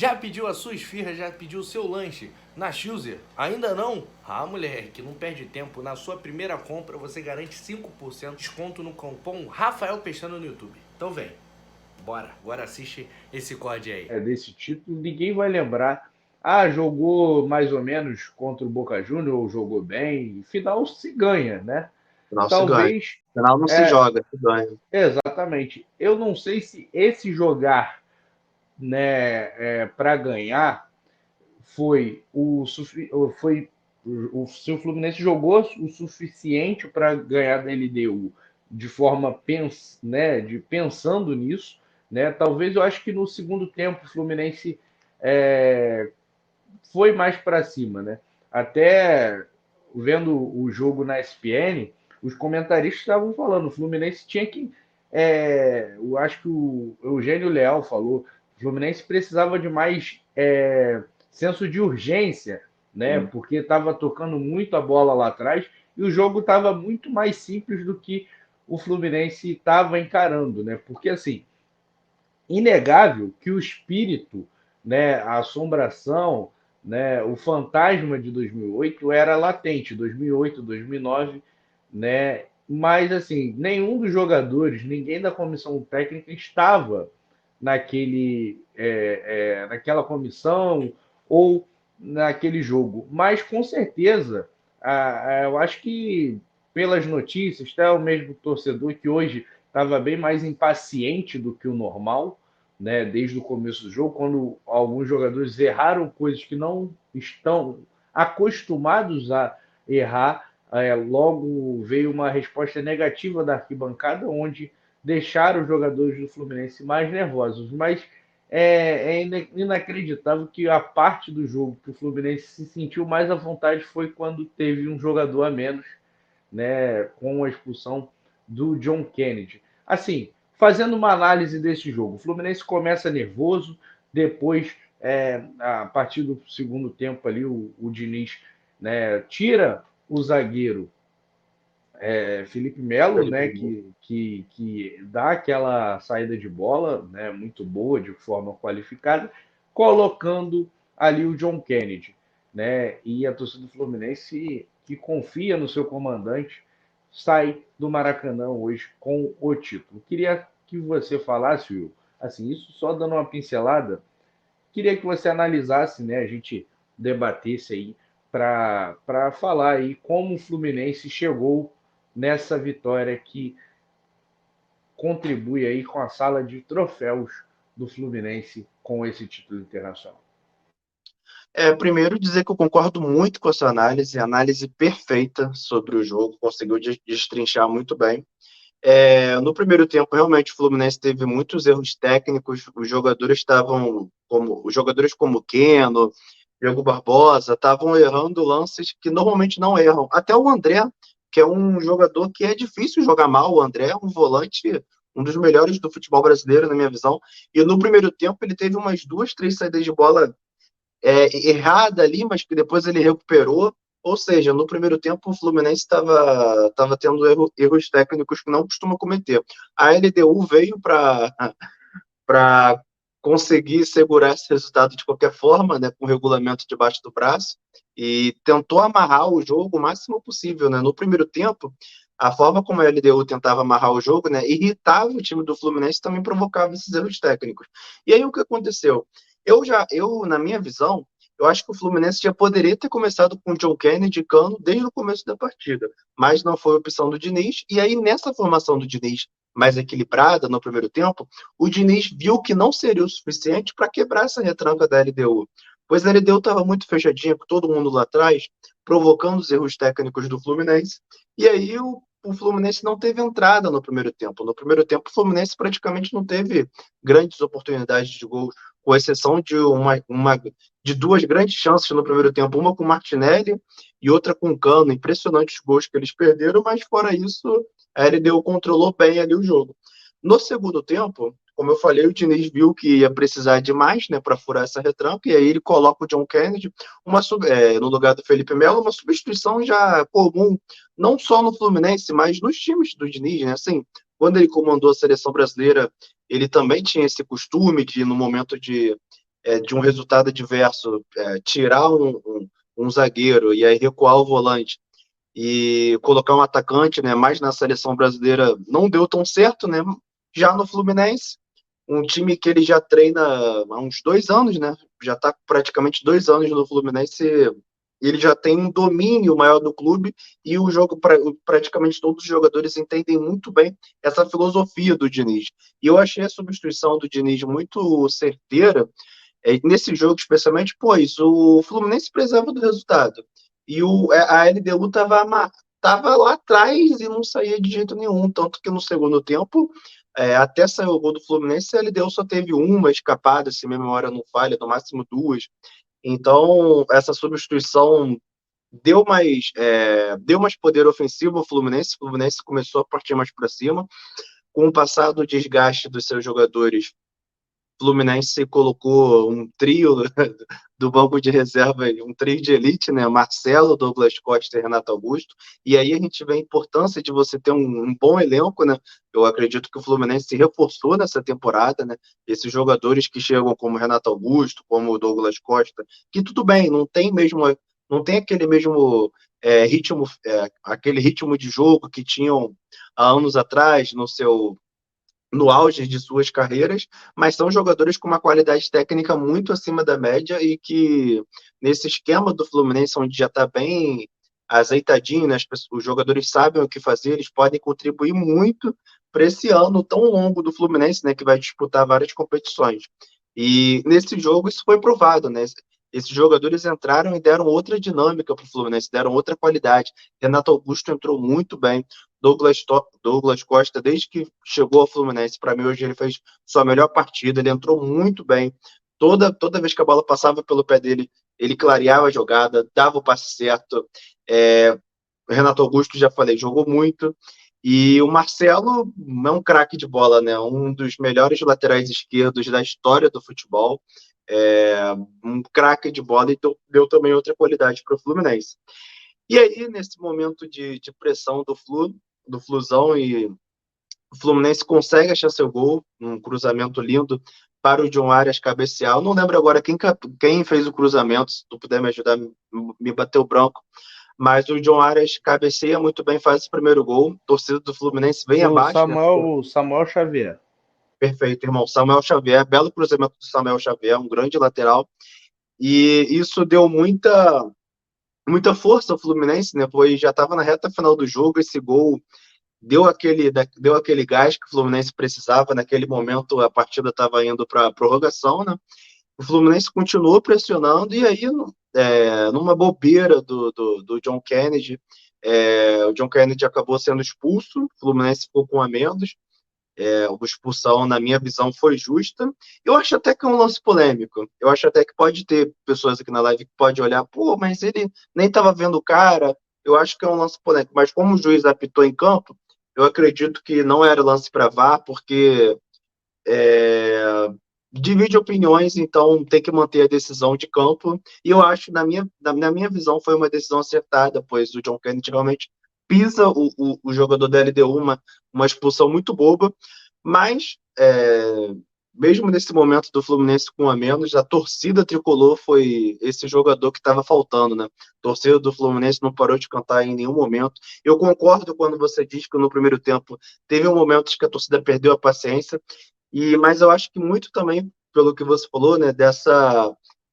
Já pediu a sua esfirra? Já pediu o seu lanche na Chooser? Ainda não? Ah, moleque, não perde tempo. Na sua primeira compra você garante 5% de desconto no cupom Rafael Pestana no YouTube. Então vem, bora, agora assiste esse código aí. Desse título, ninguém vai lembrar. Ah, jogou mais ou menos contra o Boca Juniors, ou jogou bem. Final se ganha, né? Final se ganha. Talvez, Final não se é, joga, se ganha. exatamente. Eu não sei se esse jogar, né, para ganhar foi foi se o Fluminense jogou o suficiente para ganhar da LDU de forma né, de pensando nisso, né? Talvez eu acho que no segundo tempo o Fluminense é, foi mais para cima, né? Até vendo o jogo na ESPN, os comentaristas estavam falando, o Fluminense tinha que, eu acho que o Eugênio Leal falou, o Fluminense precisava de mais senso de urgência, né? Sim. Porque estava tocando muito a bola lá atrás e o jogo estava muito mais simples do que o Fluminense estava encarando, né? Porque assim, inegável que o espírito, né, a assombração, né, o fantasma de 2008 era latente, 2008, 2009, né? Mas assim, nenhum dos jogadores, ninguém da comissão técnica estava naquela comissão ou naquele jogo. Mas com certeza, eu acho que pelas notícias, até o mesmo torcedor que hoje estava bem mais impaciente do que o normal, né, desde o começo do jogo, quando alguns jogadores erraram coisas que não estão acostumados a errar, logo veio uma resposta negativa da arquibancada, onde deixaram os jogadores do Fluminense mais nervosos. Mas inacreditável que a parte do jogo que o Fluminense se sentiu mais à vontade foi quando teve um jogador a menos, né, com a expulsão do John Kennedy. Assim, fazendo uma análise desse jogo, o Fluminense começa nervoso, depois, a partir do segundo tempo ali, o Diniz, né, tira o zagueiro Felipe Melo, Felipe né, Melo. que dá aquela saída de bola, né, muito boa, de forma qualificada, colocando ali o John Kennedy, né, e a torcida do Fluminense, que confia no seu comandante, sai do Maracanã hoje com o título. Queria que você falasse, Will, assim, isso só dando uma pincelada, queria que você analisasse, né, a gente debatesse aí para falar aí como o Fluminense chegou nessa vitória que contribui aí com a sala de troféus do Fluminense com esse título internacional. Primeiro dizer que eu concordo muito com a sua análise perfeita sobre o jogo, conseguiu destrinchar muito bem. No primeiro tempo, realmente, o Fluminense teve muitos erros técnicos, os jogadores como Keno, Diego Barbosa, estavam errando lances que normalmente não erram. Até o André, que é um jogador que é difícil jogar mal, o André é um volante, um dos melhores do futebol brasileiro, na minha visão, e no primeiro tempo ele teve umas duas, três saídas de bola errada ali, mas que depois ele recuperou. Ou seja, no primeiro tempo o Fluminense estava tendo erros técnicos que não costuma cometer. A LDU veio para conseguir segurar esse resultado de qualquer forma, né, com o regulamento debaixo do braço, e tentou amarrar o jogo o máximo possível. Né? No primeiro tempo, a forma como a LDU tentava amarrar o jogo, né, irritava o time do Fluminense e também provocava esses erros técnicos. E aí o que aconteceu? Na minha visão, eu acho que o Fluminense já poderia ter começado com o John Kennedy e Cano desde o começo da partida, mas não foi a opção do Diniz. E aí, nessa formação do Diniz mais equilibrada no primeiro tempo, o Diniz viu que não seria o suficiente para quebrar essa retranca da LDU, pois a LDU estava muito fechadinha com todo mundo lá atrás, provocando os erros técnicos do Fluminense, e aí o Fluminense não teve entrada no primeiro tempo. No primeiro tempo, o Fluminense praticamente não teve grandes oportunidades de gol, com exceção de duas grandes chances no primeiro tempo, uma com o Martinelli e outra com o Cano. Impressionante os gols que eles perderam, mas fora isso, a LDU controlou bem ali o jogo. No segundo tempo, como eu falei, o Diniz viu que ia precisar de mais, né, para furar essa retranca, e aí ele coloca o John Kennedy no lugar do Felipe Melo, uma substituição já comum, não só no Fluminense, mas nos times do Diniz, né? Assim, quando ele comandou a seleção brasileira, ele também tinha esse costume de, no momento de um resultado adverso, tirar um zagueiro e aí recuar o volante e colocar um atacante, né, mais na seleção brasileira, não deu tão certo, né? Já no Fluminense, um time que ele já treina há uns 2 anos, né? Já está praticamente 2 anos no Fluminense, ele já tem um domínio maior do clube e o jogo, praticamente todos os jogadores entendem muito bem essa filosofia do Diniz. E eu achei a substituição do Diniz muito certeira, nesse jogo especialmente, pois o Fluminense precisava do resultado. E a LDU estava lá atrás e não saía de jeito nenhum. Tanto que no segundo tempo, até sair o gol do Fluminense, a LDU só teve uma escapada, se minha memória não falha, no máximo duas. Então, essa substituição deu mais poder ofensivo ao Fluminense. O Fluminense começou a partir mais para cima. Com o passar do desgaste dos seus jogadores, Fluminense colocou um trio do banco de reserva, um trio de elite, né? Marcelo, Douglas Costa e Renato Augusto. E aí a gente vê a importância de você ter um bom elenco, né? Eu acredito que o Fluminense se reforçou nessa temporada, né? Esses jogadores que chegam como Renato Augusto, como Douglas Costa, que tudo bem, não tem aquele mesmo ritmo, aquele ritmo de jogo que tinham há anos atrás no auge de suas carreiras, mas são jogadores com uma qualidade técnica muito acima da média e que, nesse esquema do Fluminense, onde já está bem azeitadinho, né, os jogadores sabem o que fazer, eles podem contribuir muito para esse ano tão longo do Fluminense, né, que vai disputar várias competições. E nesse jogo isso foi provado, né? Esses jogadores entraram e deram outra dinâmica para o Fluminense, deram outra qualidade. Renato Augusto entrou muito bem. Douglas Costa, desde que chegou ao Fluminense, para mim hoje ele fez sua melhor partida, ele entrou muito bem. Toda vez que a bola passava pelo pé dele, ele clareava a jogada, dava o passe certo. O Renato Augusto, já falei, jogou muito. E o Marcelo é um craque de bola, né? Um dos melhores laterais esquerdos da história do futebol. Um craque de bola e deu também outra qualidade para o Fluminense. E aí, nesse momento de pressão do Flusão, e o Fluminense consegue achar seu gol, um cruzamento lindo para o John Arias cabecear. Eu não lembro agora quem fez o cruzamento, se tu puder me ajudar, me bateu branco, mas o John Arias cabeceia muito bem, faz o primeiro gol, torcida do Fluminense vem abaixo. Samuel Xavier. Perfeito, irmão. Samuel Xavier, belo cruzamento do Samuel Xavier, um grande lateral, e isso deu muita força ao Fluminense, né? Pois já estava na reta final do jogo, esse gol deu aquele gás que o Fluminense precisava. Naquele momento a partida estava indo para a prorrogação, né? O Fluminense continuou pressionando e aí, numa bobeira do John Kennedy, o John Kennedy acabou sendo expulso, o Fluminense ficou com a menos. A expulsão, na minha visão, foi justa. Eu acho até que é um lance polêmico. Eu acho até que pode ter pessoas aqui na live que podem olhar, pô, mas ele nem estava vendo o cara. Eu acho que é um lance polêmico. Mas como o juiz apitou em campo, eu acredito que não era lance para VAR, porque divide opiniões, então tem que manter a decisão de campo. E eu acho, na minha visão, foi uma decisão acertada, pois o John Kennedy realmente pisa o jogador da LDU, uma expulsão muito boba, mas mesmo nesse momento do Fluminense com a menos, a torcida tricolor foi esse jogador que estava faltando, né? A torcida do Fluminense não parou de cantar em nenhum momento. Eu concordo quando você diz que no primeiro tempo teve momentos que a torcida perdeu a paciência, mas eu acho que muito também, pelo que você falou, né,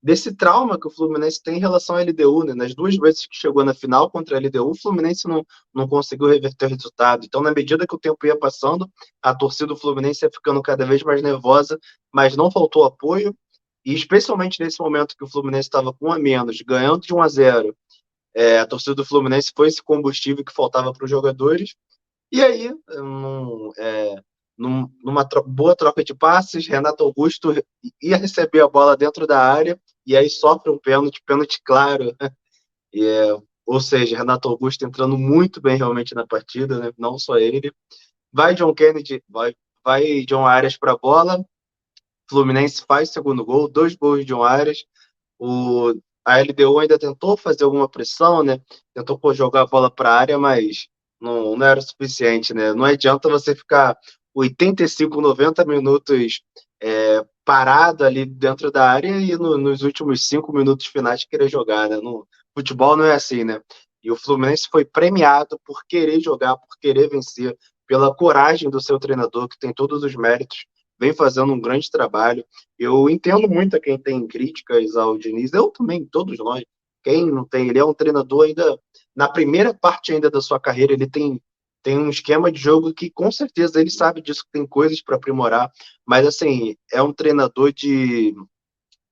desse trauma que o Fluminense tem em relação à LDU, né? Nas 2 vezes que chegou na final contra a LDU, o Fluminense não conseguiu reverter o resultado. Então, na medida que o tempo ia passando, a torcida do Fluminense ia ficando cada vez mais nervosa, mas não faltou apoio, e especialmente nesse momento que o Fluminense estava com 1 a menos, ganhando de 1-0, a torcida do Fluminense foi esse combustível que faltava para os jogadores. E aí, numa boa troca de passes, Renato Augusto ia receber a bola dentro da área e aí sofre um pênalti claro. Ou seja, Renato Augusto entrando muito bem realmente na partida, né? Não só ele. Vai John Kennedy, vai John Arias para a bola. Fluminense faz o segundo gol, 2 gols de John Arias. A LDU ainda tentou fazer alguma pressão, né? Tentou jogar a bola para a área, mas não era o suficiente, né? Não adianta você ficar 85, 90 minutos parado ali dentro da área e nos últimos 5 minutos finais querer jogar, né? No futebol não é assim, né? E o Fluminense foi premiado por querer jogar, por querer vencer, pela coragem do seu treinador, que tem todos os méritos, vem fazendo um grande trabalho. Eu entendo muito a quem tem críticas ao Diniz, eu também, todos nós. Quem não tem, ele é um treinador ainda, na primeira parte ainda da sua carreira, ele tem um esquema de jogo que com certeza ele sabe disso, que tem coisas para aprimorar, mas assim, é um treinador de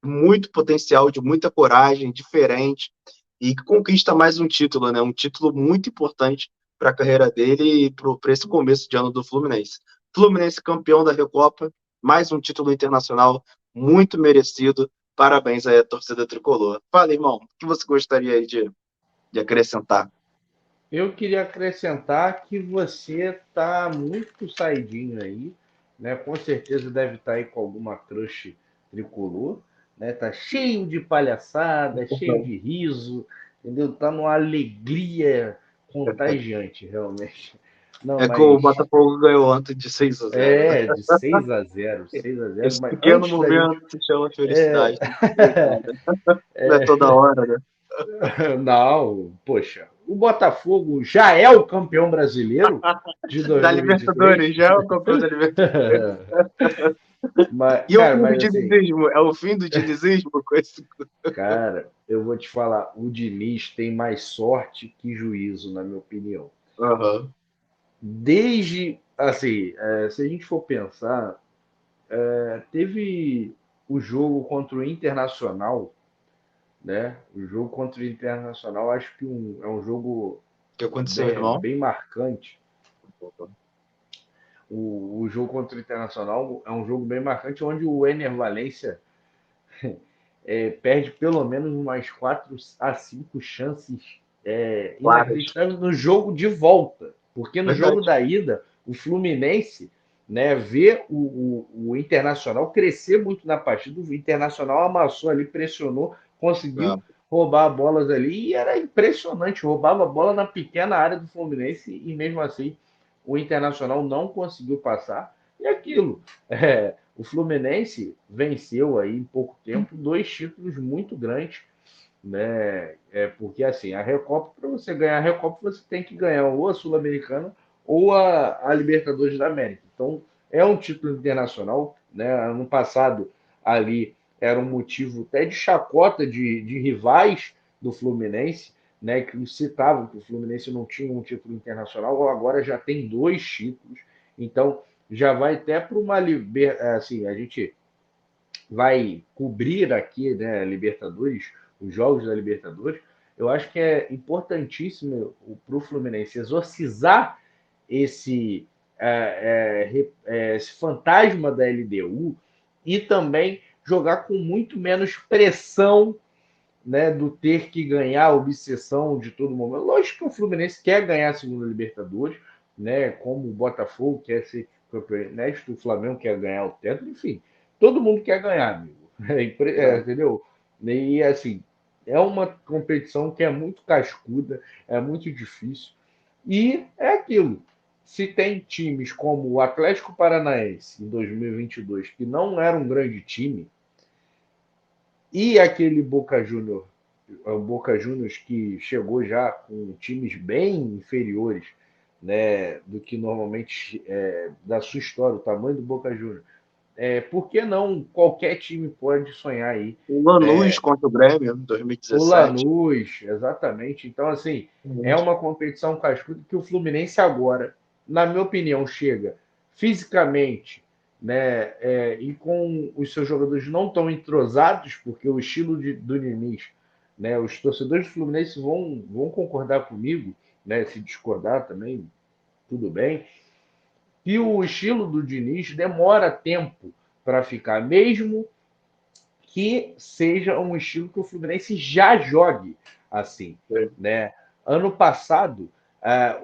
muito potencial, de muita coragem, diferente, e que conquista mais um título, né? Um título muito importante para a carreira dele e para esse começo de ano do Fluminense. Fluminense campeão da Recopa, mais um título internacional muito merecido. Parabéns aí à torcida tricolor. Fala, irmão, o que você gostaria aí de acrescentar? Eu queria acrescentar que você tá muito saidinho aí, né? Com certeza deve estar aí com alguma crush tricolor, né? Tá cheio de palhaçada, cheio de riso, entendeu? Tá numa alegria contagiante, realmente. Não, É que o mas Botafogo ganhou ontem de 6-0, né? de 6-0, 6-0. Esse Mas pequeno antes da gente. momento se chama É, felicidade. Tem que aproveitar, né? Não é toda hora, né? não, poxa, o Botafogo já é o campeão brasileiro de Da 2023. Libertadores, já é o campeão da Libertadores. Mas, E é o cara, fim do mas assim, dinizismo? É o fim do dinizismo com esse. cara, eu vou te falar, o Diniz tem mais sorte que juízo, na minha opinião. Aham. Desde, assim, se a gente for pensar, teve o jogo contra o Internacional, né? O jogo contra o Internacional, acho que é um jogo O que aconteceu, bem, irmão? bem marcante. O jogo contra o Internacional é um jogo bem marcante, onde o Ener Valencia perde pelo menos umas 4 a 5 chances Claro, inacreditáveis no jogo de volta. Porque no jogo verdade. da ida, o Fluminense, né, vê o Internacional crescer muito na partida. O Internacional amassou ali, pressionou, conseguiu Não. roubar bolas ali e era impressionante. Roubava a bola na pequena área do Fluminense e mesmo assim o Internacional não conseguiu passar. E aquilo, o Fluminense venceu aí em pouco tempo 2 títulos muito grandes, né? Porque assim, a Recopa, para você ganhar a Recopa, você tem que ganhar ou a Sul-Americana ou a Libertadores da América. Então, é um título internacional, né? Ano passado ali era um motivo até de chacota de rivais do Fluminense, né? Que citavam que o Fluminense não tinha um título internacional, agora já tem 2 títulos. Então, já vai até para uma assim, a gente vai cobrir aqui, né, Libertadores, os jogos da Libertadores. Eu acho que é importantíssimo para o Fluminense exorcizar esse, esse fantasma da LDU e também jogar com muito menos pressão, né, do ter que ganhar, a obsessão de todo momento. Lógico que o Fluminense quer ganhar a segunda Libertadores, né, como o Botafogo quer ser campeão, né, o Flamengo quer ganhar o teto, enfim, todo mundo quer ganhar, amigo. É. Entendeu? E assim, é uma competição que é muito cascuda, é muito difícil. E é aquilo. Se tem times como o Atlético Paranaense em 2022, que não era um grande time, e aquele Boca Júnior, o Boca Juniors que chegou já com times bem inferiores, né, do que normalmente da sua história, o tamanho do Boca Juniors. Por que não qualquer time pode sonhar aí, O Lanús né? contra o Grêmio, O 2017. Lanús, exatamente. Então, assim, é Uhum. uma competição cascuda que o Fluminense agora, na minha opinião, chega fisicamente, né, e com os seus jogadores não tão entrosados, porque o estilo do Diniz, né, os torcedores do Fluminense vão concordar comigo, né, se discordar também, tudo bem, e o estilo do Diniz demora tempo para ficar, mesmo que seja um estilo que o Fluminense já jogue assim, É. né? Ano passado,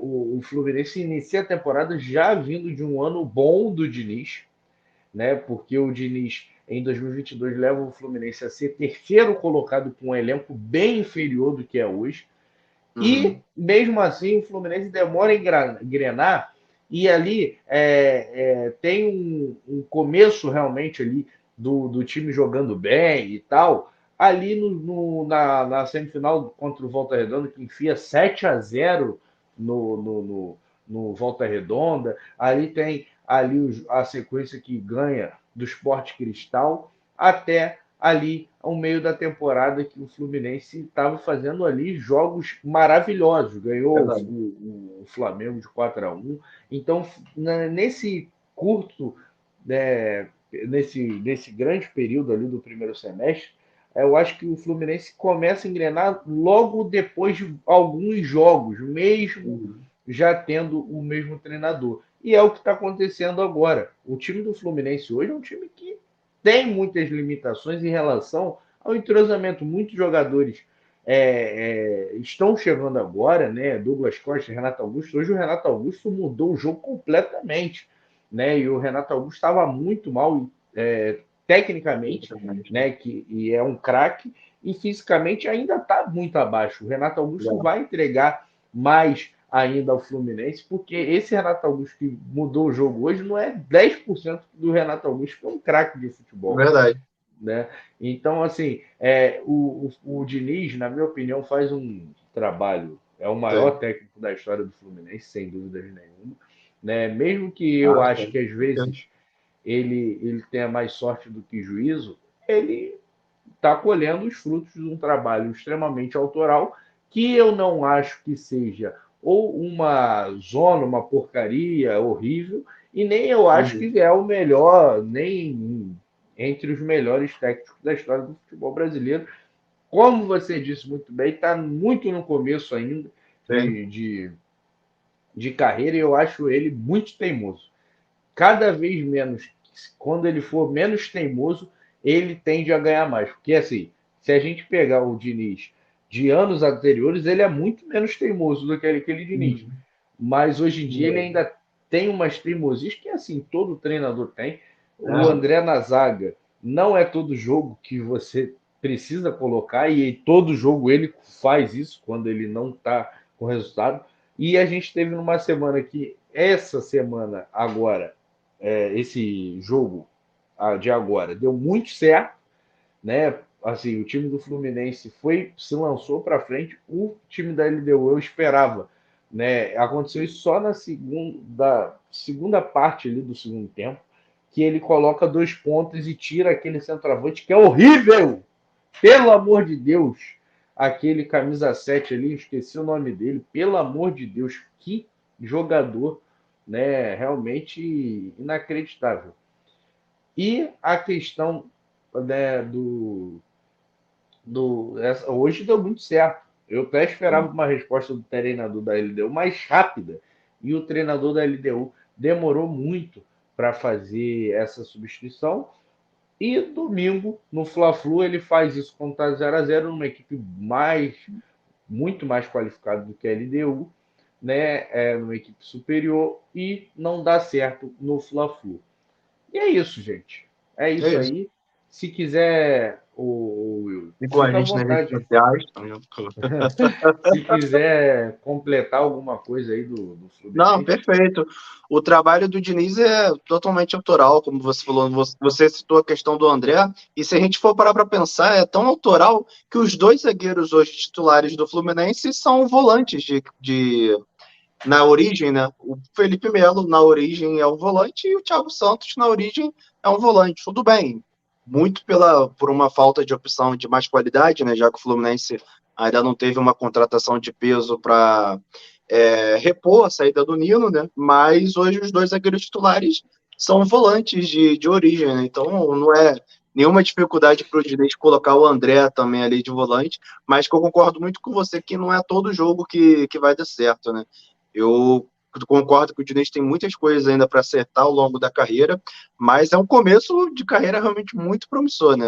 o Fluminense inicia a temporada já vindo de um ano bom do Diniz, né? Porque o Diniz em 2022 leva o Fluminense a ser terceiro colocado com um elenco bem inferior do que é hoje. E Uhum. mesmo assim o Fluminense demora a engrenar E ali tem um começo realmente ali do time jogando bem e tal. Ali na semifinal contra o Volta Redonda, que enfia 7-0 no Volta Redonda. Ali tem ali a sequência que ganha do Sport Cristal até ali ao meio da temporada que o Fluminense estava fazendo ali jogos maravilhosos. Ganhou Verdade. o Flamengo de 4-1. Então, nesse curto, nesse grande período ali do primeiro semestre, eu acho que o Fluminense começa a engrenar logo depois de alguns jogos, mesmo Uhum. já tendo o mesmo treinador. E é o que está acontecendo agora. O time do Fluminense hoje é um time que tem muitas limitações em relação ao entrosamento. Muitos jogadores estão chegando agora, né? Douglas Costa, Renato Augusto. Hoje o Renato Augusto mudou o jogo completamente, né? E o Renato Augusto estava muito mal tecnicamente, né? E é um craque, e fisicamente ainda está muito abaixo. O Renato Augusto vai entregar mais ainda ao Fluminense, porque esse Renato Augusto que mudou o jogo hoje não é 10% do Renato Augusto, que é um craque de futebol. Verdade. Né? Então, assim, o Diniz, na minha opinião, faz um trabalho, é o maior Sim. técnico da história do Fluminense, sem dúvidas nenhuma. Né? Mesmo que eu Ah, acho sim. que às vezes ele tenha mais sorte do que juízo, ele está colhendo os frutos de um trabalho extremamente autoral, que eu não acho que seja ou uma zona, uma porcaria horrível, e nem eu acho Uhum. que é o melhor, nem entre os melhores técnicos da história do futebol brasileiro. Como você disse muito bem, está muito no começo ainda Sim. de carreira, e eu acho ele muito teimoso. Cada vez menos, quando ele for menos teimoso, ele tende a ganhar mais. Porque, assim, se a gente pegar o Diniz de anos anteriores, ele é muito menos teimoso do que aquele Diniz. Uhum. Mas hoje em dia ele Verdade. ainda tem umas teimosias que, assim, todo treinador tem. O É. André na zaga não é todo jogo que você precisa colocar, e todo jogo ele faz isso quando ele não está com resultado. E a gente teve numa semana que, essa semana agora, esse jogo de agora deu muito certo, né? Assim, o time do Fluminense se lançou para frente, o time da LDU eu esperava, né? Aconteceu isso só na segunda parte ali do segundo tempo, que ele coloca 2 pontos e tira aquele centroavante que é horrível, pelo amor de Deus. Aquele camisa 7 ali, esqueci o nome dele, pelo amor de Deus, que jogador, né? Realmente inacreditável. E a questão, né, hoje deu muito certo. Eu até esperava uma resposta do treinador da LDU mais rápida, e o treinador da LDU demorou muito para fazer essa substituição. E domingo, no Fla-Flu, ele faz isso quando está 0-0 numa equipe muito mais qualificada do que a LDU, né? Numa equipe superior, e não dá certo no Fla-Flu. E é isso, gente. É É isso isso. aí. Se quiser, o Will, E com a fica à gente nas redes vontade. sociais. Se quiser completar alguma coisa aí do Não, Fluminense. perfeito. O trabalho do Diniz é totalmente autoral, como você falou. Você citou a questão do André, e se a gente for parar para pensar, é tão autoral que os dois zagueiros hoje titulares do Fluminense são volantes na origem, né? O Felipe Melo, na origem, é um volante, e o Thiago Santos, na origem, é um volante. Tudo bem. Muito por uma falta de opção de mais qualidade, né? Já que o Fluminense ainda não teve uma contratação de peso para repor a saída do Nino, né? Mas hoje os dois zagueiros titulares são volantes de origem, né? Então não é nenhuma dificuldade para o Diniz colocar o André também ali de volante, mas que eu concordo muito com você que não é todo jogo que vai dar certo, né? Eu concordo que o Diniz tem muitas coisas ainda para acertar ao longo da carreira, mas é um começo de carreira realmente muito promissor, né?